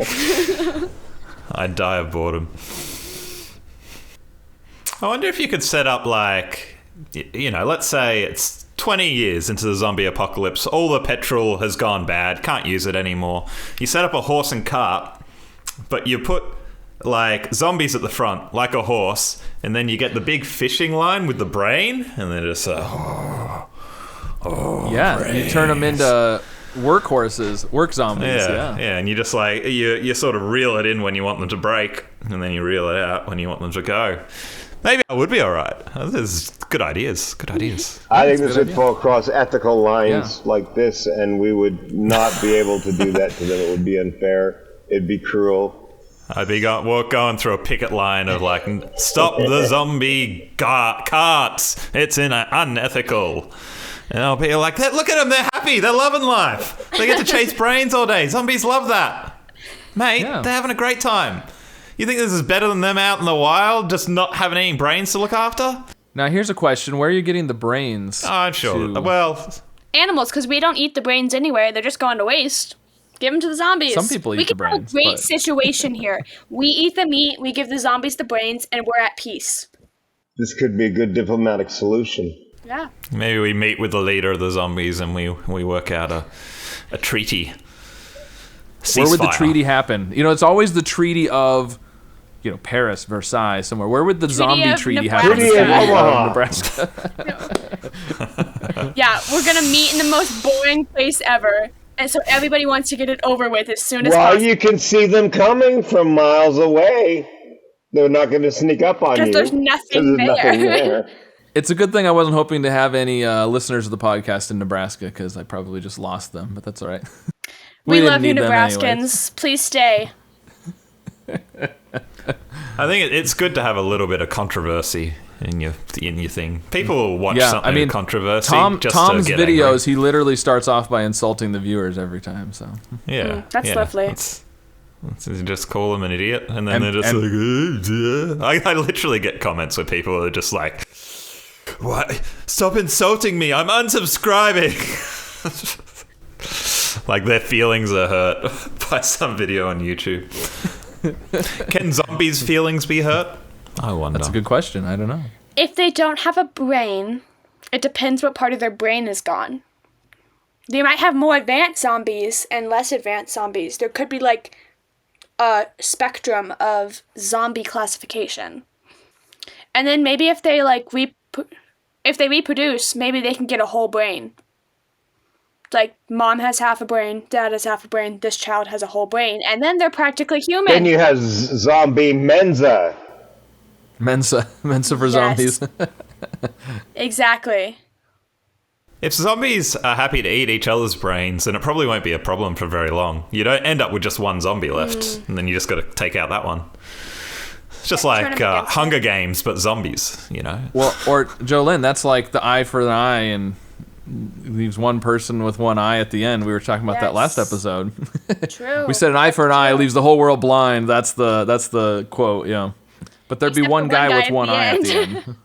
I'd die of boredom. I wonder if you could set up let's say it's 20 years into the zombie apocalypse, all the petrol has gone bad, can't use it anymore. You set up a horse and cart, but you put zombies at the front, like a horse, and then you get the big fishing line with the brain, and then just brains. You turn them into workhorses, work zombies. Yeah, and you just you sort of reel it in when you want them to break, and then you reel it out when you want them to go. Maybe I would be all right. There's good ideas. I think this would fall across ethical lines like this, and we would not be able to do that to them. It would be unfair. It'd be cruel. I'd be going through a picket line of stop the zombie carts. It's unethical. And I'll be like, look at them. They're happy. They're loving life. They get to chase brains all day. Zombies love that. Mate, they're having a great time. You think this is better than them out in the wild, just not having any brains to look after? Now, here's a question. Where are you getting the brains? Oh, I'm sure. Well... Animals, because we don't eat the brains anyway. They're just going to waste. Give them to the zombies. Some people eat the brains. We have a great situation here. We eat the meat, we give the zombies the brains, and we're at peace. This could be a good diplomatic solution. Yeah. Maybe we meet with the leader of the zombies and we work out a treaty. Ceasefire. Where would the treaty happen? It's always the treaty of... Paris, Versailles, somewhere. Where would the zombie treaty happen? Treaty of Omaha. Nebraska. Yeah, we're going to meet in the most boring place ever. And so everybody wants to get it over with as soon as possible. Well, you can see them coming from miles away. They're not going to sneak up on you. Because there's nothing there. It's a good thing I wasn't hoping to have any listeners of the podcast in Nebraska, because I probably just lost them, but that's all right. We love you, Nebraskans. Please stay. I think it's good to have a little bit of controversy in your thing. People will watch something with controversy. Tom's to get videos, angry. He literally starts off by insulting the viewers every time. So that's lovely. You just call them an idiot, and then they're just I literally get comments where people are just like, "What? Stop insulting me! I'm unsubscribing." Like their feelings are hurt by some video on YouTube. Can zombies' feelings be hurt? I wonder. That's a good question. I don't know. If they don't have a brain, it depends what part of their brain is gone. They might have more advanced zombies and less advanced zombies. There could be a spectrum of zombie classification. And then maybe if they reproduce, maybe they can get a whole brain. Mom has half a brain, dad has half a brain, this child has a whole brain, and then they're practically human. Then you have zombie Mensa. Mensa for zombies. Exactly. If zombies are happy to eat each other's brains, then it probably won't be a problem for very long. You don't end up with just one zombie left, and then you just got to take out that one. just like Hunger Games, but zombies, you know? Well, or JoLyn, that's like the eye for the eye and leaves one person with one eye at the end. We were talking about that last episode. True. We said an eye for an eye leaves the whole world blind. That's the quote, yeah. But there'd be one guy with one eye at the end.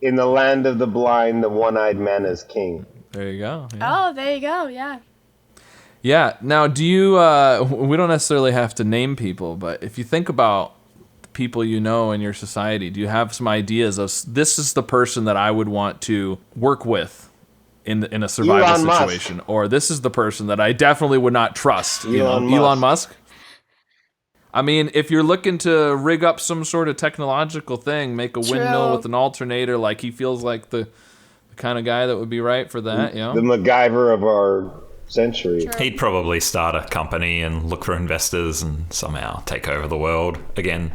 In the land of the blind, the one-eyed man is king. There you go. Yeah. Oh, there you go, yeah. Yeah. Now, do you, we don't necessarily have to name people, but if you think about the people you know in your society, do you have some ideas of this is the person that I would want to work with in a survival situation? Or this is the person that I definitely would not trust? Elon Musk? I mean, if you're looking to rig up some sort of technological thing, make a windmill with an alternator, like he feels like the kind of guy that would be right for that, you know? The MacGyver of our century. True. He'd probably start a company and look for investors and somehow take over the world again.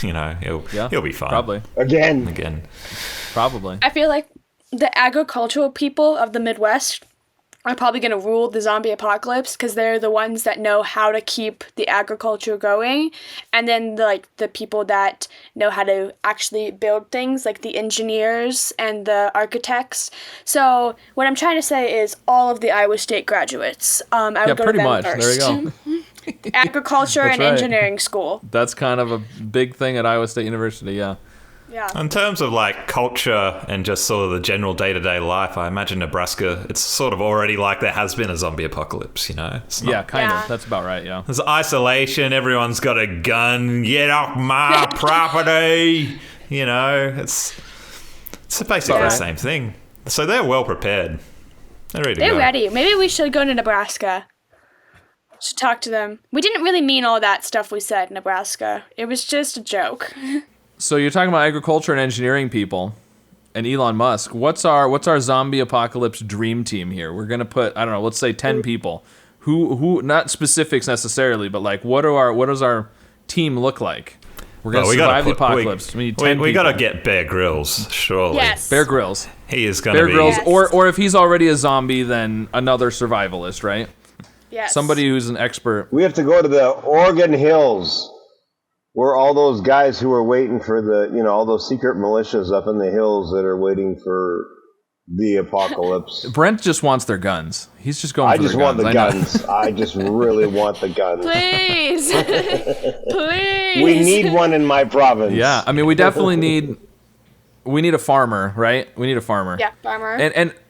You know, he'll be fine. Probably. Again. Probably. I feel like the agricultural people of the Midwest are probably going to rule the zombie apocalypse because they're the ones that know how to keep the agriculture going. And then the people that know how to actually build things, like the engineers and the architects. So what I'm trying to say is all of the Iowa State graduates. I would go to them much. first. There you go. Agriculture and engineering school. That's kind of a big thing at Iowa State University, yeah. Yeah. In terms of like culture and just sort of the general day-to-day life, I imagine Nebraska, it's sort of already like there has been a zombie apocalypse, you know? Kind of. That's about right, yeah. There's isolation, everyone's got a gun, get off my property, you know? It's basically the same thing. So they're well prepared. They're ready to go. They're ready. Maybe we should go to Nebraska. Should talk to them. We didn't really mean all that stuff we said in Nebraska. It was just a joke. So you're talking about agriculture and engineering people and Elon Musk. What's our zombie apocalypse dream team here? We're going to put, I don't know, let's say 10 people. Who not specifics necessarily, but like what does our team look like? We're going to survive the apocalypse. We need 10 we got to get Bear Grylls, surely. Yes. Bear Grylls. He is going to be... Bear Grylls, or if he's already a zombie, then another survivalist, right? Yes. Somebody who's an expert. We have to go to the Oregon Hills, where all those guys who are waiting for all those secret militias up in the hills that are waiting for the apocalypse. Brent just wants their guns. He's just going for their guns. I just want the guns. I just really want the guns. Please. Please. We need one in my province. Yeah, I mean, we definitely need a farmer, right? We need a farmer. Yeah, farmer.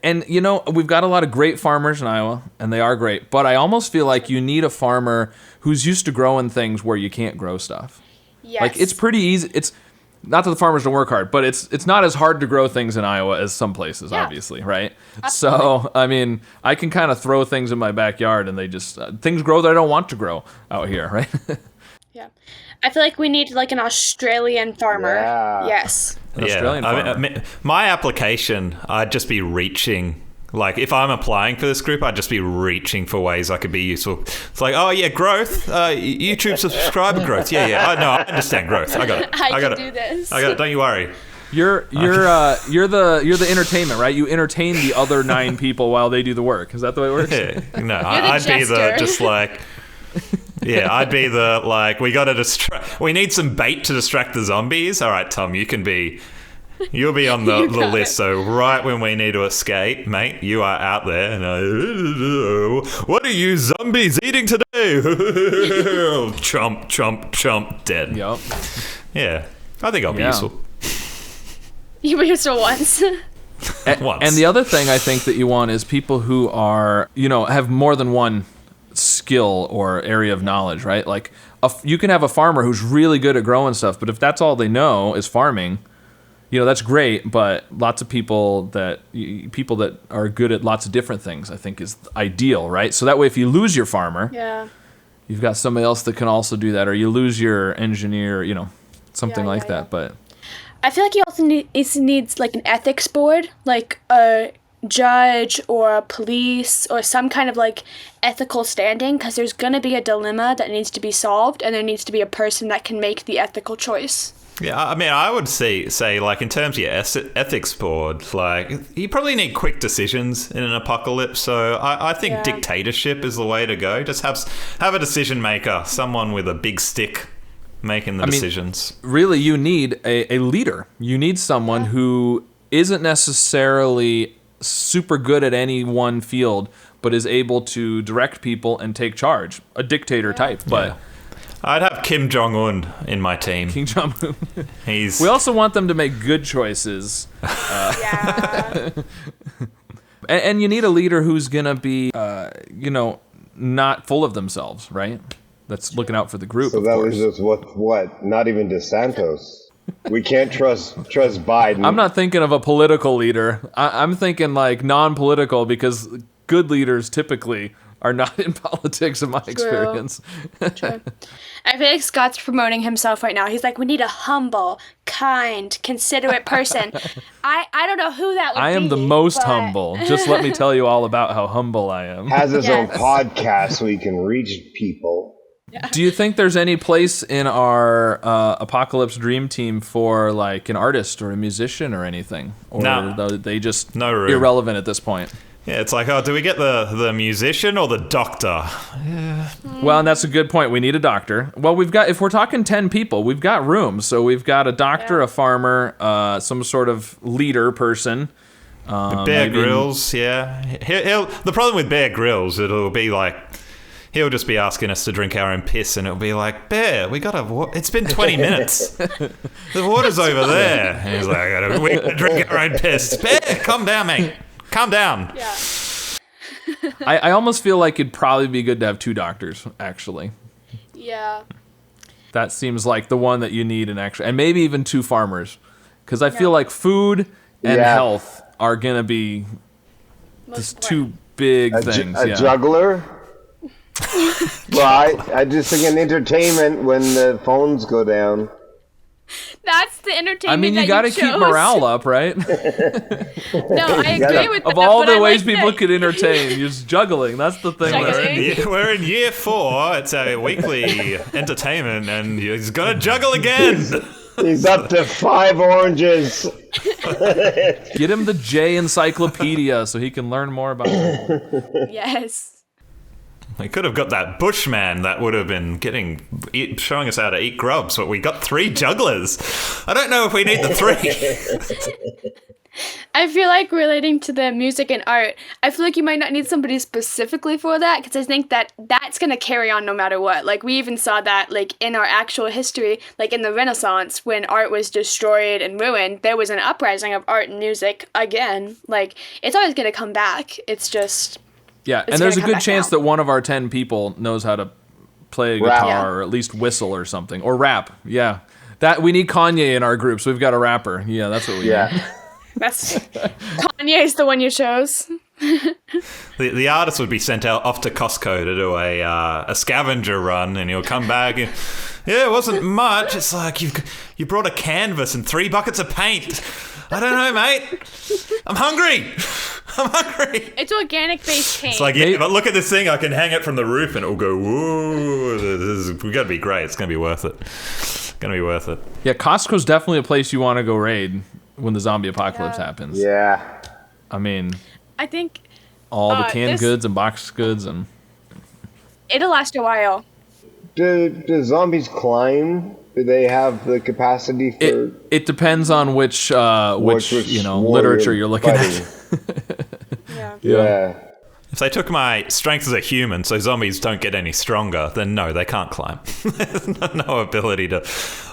And you know, we've got a lot of great farmers in Iowa, and they are great. But I almost feel like you need a farmer who's used to growing things where you can't grow stuff. Yes. Like, it's pretty easy. It's not that the farmers don't work hard, but it's not as hard to grow things in Iowa as some places, obviously, right? Absolutely. So, I mean, I can kind of throw things in my backyard, and they just things grow that I don't want to grow out here, right? Yeah. I feel like we need like an Australian farmer. Yeah. Yes. An Australian farmer. I mean, my application, I'd just be reaching. Like, if I'm applying for this group, I'd just be reaching for ways I could be useful. It's like, oh, yeah, growth. YouTube subscriber growth. Yeah. No, I understand growth. I got it. I can do this. I got it. Don't you worry. You're the entertainment, right? You entertain the other 9 people while they do the work. Is that the way it works? Yeah. No, I'd be the just like... Yeah, I'd be the, like, we need some bait to distract the zombies. All right, Tom, you'll be on the list. So right when we need to escape, mate, you are out there. And what are you zombies eating today? Chomp, chomp, chomp, dead. Yep. Yeah, I think I'll be useful. You were useful once. Once. And the other thing I think that you want is people who are, have more than one skill or area of knowledge, right? Like, you can have a farmer who's really good at growing stuff, but if that's all they know is farming, that's great, but lots of people that are good at lots of different things, I think, is ideal, right? So that way, if you lose your farmer, you've got somebody else that can also do that, or you lose your engineer, something like that. But I feel like he also needs like an ethics board, like a judge or a police or some kind of like ethical standing, because there's going to be a dilemma that needs to be solved, and there needs to be a person that can make the ethical choice. Yeah, I mean, I would say like in terms of your ethics board, like you probably need quick decisions in an apocalypse. So I think dictatorship is the way to go. Just have a decision maker, someone with a big stick, making the decisions. Really, you need a leader. You need someone who isn't necessarily super good at any one field, but is able to direct people and take charge. A dictator type, but... I'd have Kim Jong-un in my team. Kim Jong-un. We also want them to make good choices. And you need a leader who's going to be, not full of themselves, right? That's looking out for the group, so of that course. was just what? Not even DeSantos. We can't trust Biden. I'm not thinking of a political leader. I'm thinking like non-political, because good leaders typically are not in politics in my experience. True. I feel like Scott's promoting himself right now. He's like, we need a humble, kind, considerate person. I don't know who that would be. I am the most humble. Just let me tell you all about how humble I am. Has his own podcast so he can reach people. Yeah. Do you think there's any place in our Apocalypse Dream Team for like an artist or a musician or anything? Or are they just irrelevant at this point? Yeah, it's like, do we get the musician or the doctor? Yeah. Well, and that's a good point. We need a doctor. Well, if we're talking 10 people, we've got room. So we've got a doctor, a farmer, some sort of leader person. Bear Grylls, the problem with Bear Grylls, it'll be like, he'll just be asking us to drink our own piss, and it'll be like, Bear, it's been 20 minutes. The water's over there. And he's like, we gotta drink our own piss. Bear, calm down, mate. Calm down. Yeah. I almost feel like it'd probably be good to have 2 doctors, actually. Yeah. That seems like the one that you need and maybe even 2 farmers. Because I feel like food and health are going to be just 2 big things. A juggler? Well, I just think in entertainment when the phones go down. That's the entertainment. I mean, you got to keep morale up, right? No, I agree with that. Of all the ways people could entertain, just juggling. That's the thing. We're in year 4. It's a weekly entertainment, and he's gonna juggle again. He's up to 5 oranges. Get him the J Encyclopedia so he can learn more about it. Yes. We could have got that bushman that would have been showing us how to eat grubs, but we got 3 jugglers. I don't know if we need the 3. I feel like relating to the music and art, I feel like you might not need somebody specifically for that, because I think that's going to carry on no matter what. Like, we even saw that, like, in our actual history, like in the Renaissance, when art was destroyed and ruined, there was an uprising of art and music again. Like, it's always going to come back. It's just... Yeah, and there's a good chance that one of our 10 people knows how to play a guitar or at least whistle or something. Or rap, yeah. We need Kanye in our group, so we've got a rapper. Yeah, that's what we need. That's Kanye's the one you chose. The artist would be sent out off to Costco to do a scavenger run, and he'll come back and, it wasn't much. It's like, you brought a canvas and 3 buckets of paint. I don't know, mate. I'm hungry. It's organic-based paint. It's like, but look at this thing. I can hang it from the roof, and it'll go, whoa. We got to be great. It's going to be worth it. Yeah, Costco's definitely a place you want to go raid when the zombie apocalypse happens. Yeah. I mean, I think all the canned goods and boxed goods, and it'll last a while. Do zombies climb? Do they have the capacity for? It depends on which literature you're looking at. Yeah. If they took my strength as a human, so zombies don't get any stronger, then no, they can't climb. There's no ability to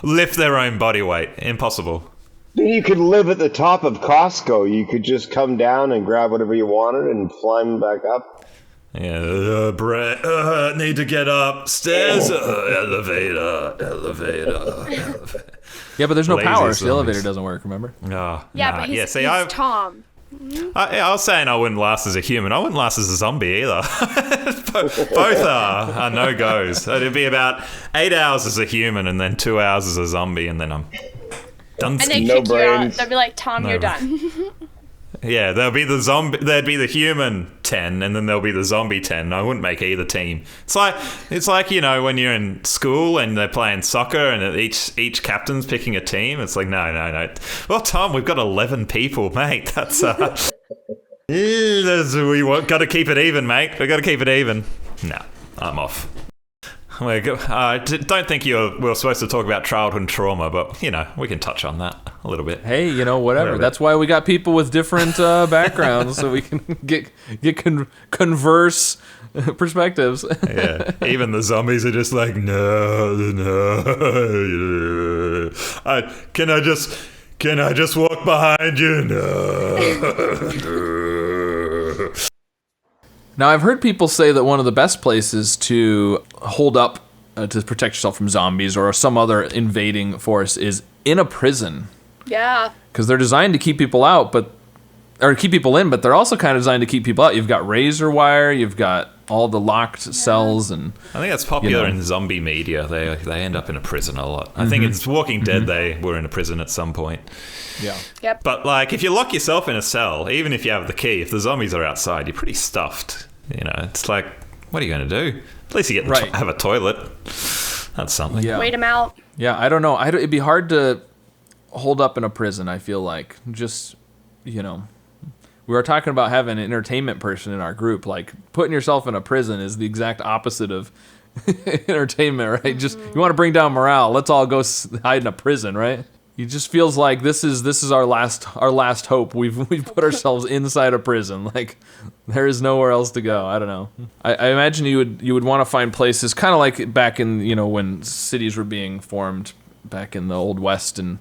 lift their own body weight. Impossible. You could live at the top of Costco. You could just come down and grab whatever you wanted and climb back up. Yeah, Brett, need to get upstairs. Elevator. Yeah, but there's no power, so the elevator doesn't work, remember? Oh, but he's Tom. I was saying I wouldn't last as a human. I wouldn't last as a zombie either. Both are no-goes. It'd be about 8 hours as a human and then 2 hours as a zombie, and then I'm done. And they kick you out. They'll be like, Tom, you're done. Yeah, there'd be the human 10, and then there'll be the zombie 10. I wouldn't make either team. It's like when you're in school and they're playing soccer and each captain's picking a team. It's like, no. Well, Tom, we've got 11 people, mate. That's we got to keep it even, mate. We got to keep it even. No, I'm off. Don't think we're supposed to talk about childhood trauma, but, we can touch on that a little bit. Hey, whatever. That's why we got people with different backgrounds, so we can get converse perspectives. Yeah, even the zombies are just like, no. Can I just walk behind you? No. Now, I've heard people say that one of the best places to hold up to protect yourself from zombies or some other invading force is in a prison. Yeah. Because they're designed to keep people out, or keep people in, but they're also kind of designed to keep people out. You've got razor wire, you've got all the locked cells, and I think that's popular in zombie media. They end up in a prison a lot. I think it's Walking Dead. They were in a prison at some point. Yeah. Yep. But if you lock yourself in a cell, even if you have the key, if the zombies are outside, you're pretty stuffed. It's like, what are you going to do? At least you get have a toilet. That's something. Yeah. Wait them out. Yeah, I don't know. It'd be hard to hold up in a prison, I feel like. Just, we were talking about having an entertainment person in our group. Like, putting yourself in a prison is the exact opposite of entertainment, right? Just, you want to bring down morale. Let's all go hide in a prison, right? It just feels like this is our last hope. We've put ourselves inside a prison. Like, there is nowhere else to go. I don't know. I imagine you would want to find places kind of like back in when cities were being formed back in the Old West and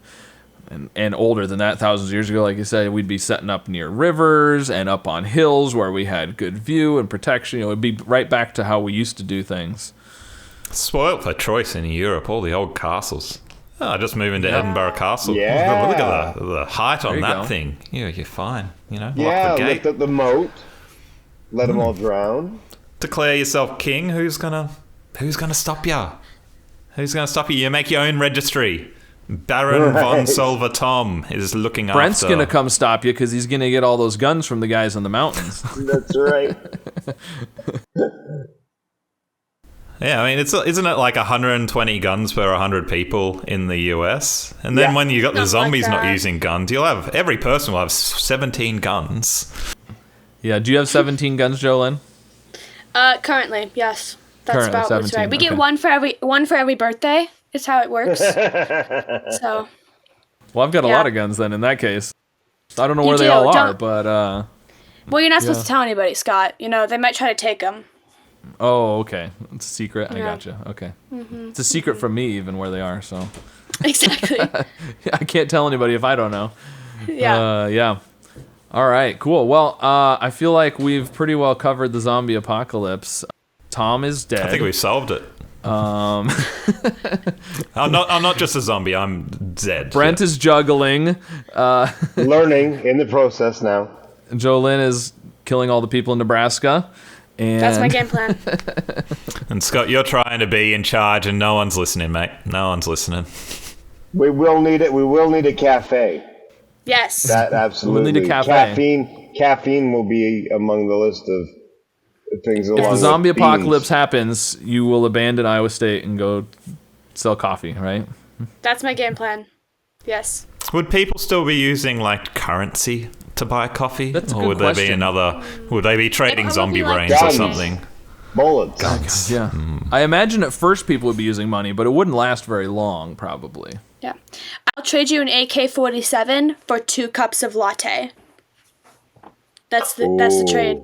older than that, thousands of years ago. Like you said, we'd be setting up near rivers and up on hills where we had good view and protection. It'd be right back to how we used to do things. Spoiled for choice in Europe. All the old castles. Just move into Edinburgh Castle. Yeah. Look at the height on that thing. Yeah, you're fine. Lock the gate. Lift up the moat. Let them all drown. Declare yourself king. Who's gonna stop you? Who's gonna stop you? You make your own registry. Baron von Solvatom is looking Brent's after. gonna come stop you because he's gonna get all those guns from the guys in the mountains. That's right. Yeah, I mean, isn't it like 120 guns per 100 people in the US? And then when you got the zombies not using guns, every person will have 17 guns. Yeah, do you have 17 guns, JoLyn? Currently, yes. That's about what's right. We get one for every birthday. Is how it works. So. Well, I've got a lot of guns then. In that case, I don't know where they all are, but. Well, you're not supposed to tell anybody, Scott. They might try to take them. Oh, okay. It's a secret. I gotcha. Okay. Mm-hmm. It's a secret from me, even where they are. So. Exactly. I can't tell anybody if I don't know. Yeah. Yeah. All right. Cool. Well, I feel like we've pretty well covered the zombie apocalypse. Tom is dead. I think we solved it. I'm not just a zombie. I'm Zed. Brent is juggling. Learning in the process now. JoLyn is killing all the people in Nebraska. And that's my game plan. And Scott, you're trying to be in charge, and no one's listening, mate. No one's listening. We will need it. We will need a cafe. Yes. That absolutely. We'll need a cafe. Caffeine will be among the list of things. If the zombie apocalypse happens, you will abandon Iowa State and go sell coffee, right? That's my game plan. Yes. Would people still be using currency to buy coffee? That's a or good would question. Would they be trading zombie brains guns. or something? Bullets. Guns. Yeah. I imagine at first people would be using money, but it wouldn't last very long, probably. Yeah. I'll trade you an AK-47 for 2 cups of latte. That's the trade.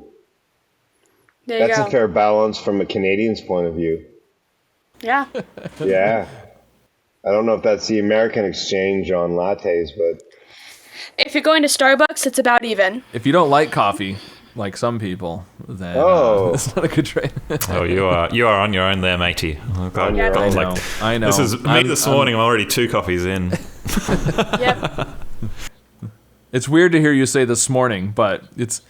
There you go. That's a fair balance from a Canadian's point of view. Yeah. Yeah. I don't know if that's the American exchange on lattes, but... If you're going to Starbucks, it's about even. If you don't like coffee, like some people, then it's not a good trade. Oh, you are on your own there, matey. I know. This is me this morning. I'm already 2 coffees in. Yep. It's weird to hear you say this morning, but it's...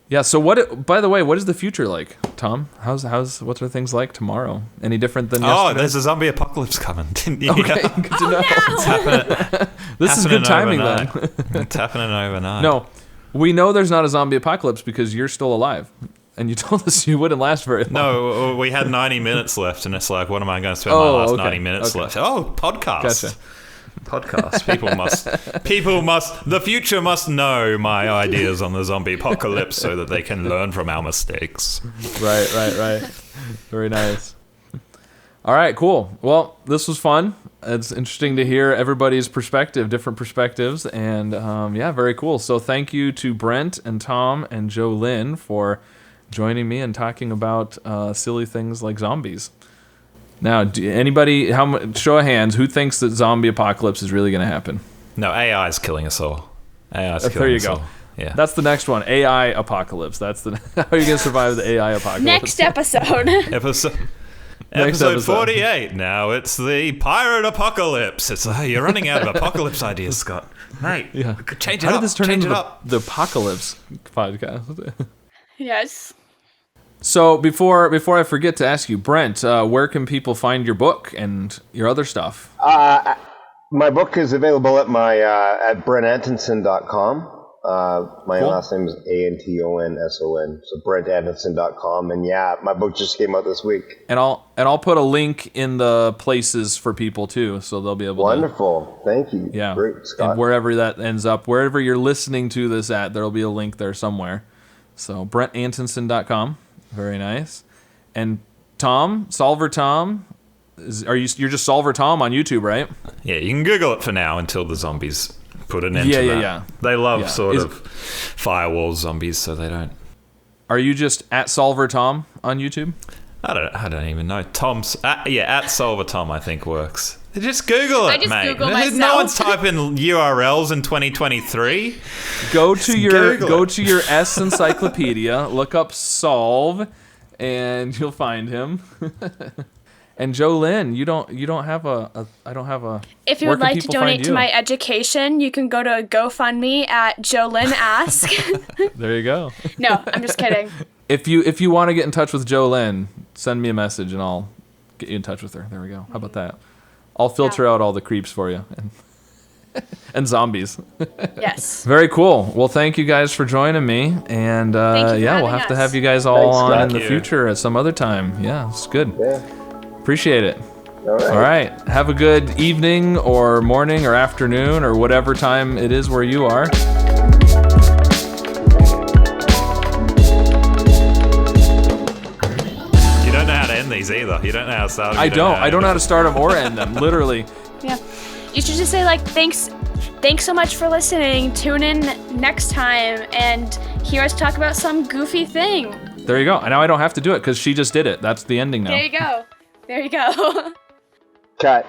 Yeah, so by the way, what is the future like, Tom? What are things like tomorrow? Any different than yesterday? Oh, there's a zombie apocalypse coming. Okay, good to know. No. It's happening. This is good timing overnight. then. It's happening overnight. No, we know there's not a zombie apocalypse because you're still alive. And you told us you wouldn't last very long. No, we had 90 minutes left, and it's like, what am I going to spend my last 90 minutes left? Oh, podcast. Gotcha. Podcast. People must, the future must know my ideas on the zombie apocalypse so that they can learn from our mistakes. Right. Very nice. All right, cool. Well, this was fun. It's interesting to hear everybody's perspective, different perspectives, and yeah, very cool. So thank you to Brent and Tom and JoLyn for joining me and talking about silly things like zombies. Now, anybody, show of hands, who thinks that zombie apocalypse is really going to happen? No, AI is killing us all. AI is killing us all. There you go. Yeah. That's the next one, AI apocalypse. That's how are you going to survive the AI apocalypse? Next episode. Episode 48. Now it's the pirate apocalypse. It's you're running out of apocalypse ideas, Scott. Mate, change it up. How did this turn change into it up. the apocalypse podcast? Yes. So before I forget to ask you, Brent, where can people find your book and your other stuff? My book is available at my at brentantonson.com. My Cool. last name is Antonson, so brentantonson.com, and yeah, my book just came out this week. And I'll put a link in the places for people too, so they'll be able Wonderful. Thank you. Yeah. Great, Scott. And wherever that ends up, wherever you're listening to this at, there'll be a link there somewhere. So brentantonson.com. Very nice. And Tom, Solver Tom, you're just Solver Tom on YouTube, right? Yeah, you can Google it for now until the zombies put an end to that. Yeah. They love of firewall zombies, so they don't. Are you just at Solver Tom on YouTube? I don't even know. Tom's at Solver Tom, I think works. Just Google it, I just mate. Google myself. No one's typing URLs in 2023. Go to your S encyclopedia, look up Solve, and you'll find him. And JoLyn, you don't have I don't have a. If you would like to donate to my education, you can go to GoFundMe at JoLyn Ask. There you go. No, I'm just kidding. If you want to get in touch with JoLyn, send me a message and I'll get you in touch with her. There we go. How about that? I'll filter out all the creeps for you and zombies. Yes. Very cool. Well, thank you guys for joining me, and we'll have to have you guys all on in the future at some other time. Yeah, it's good. Yeah. Appreciate it. All right. Have a good evening or morning or afternoon or whatever time it is where you are. You don't know how to end these either. You don't know how to start them. I don't know how to start them or end them, literally. Yeah. You should just say, like, thanks so much for listening. Tune in next time and hear us talk about some goofy thing. There you go. Now I don't have to do it because she just did it. That's the ending now. There you go. Cut.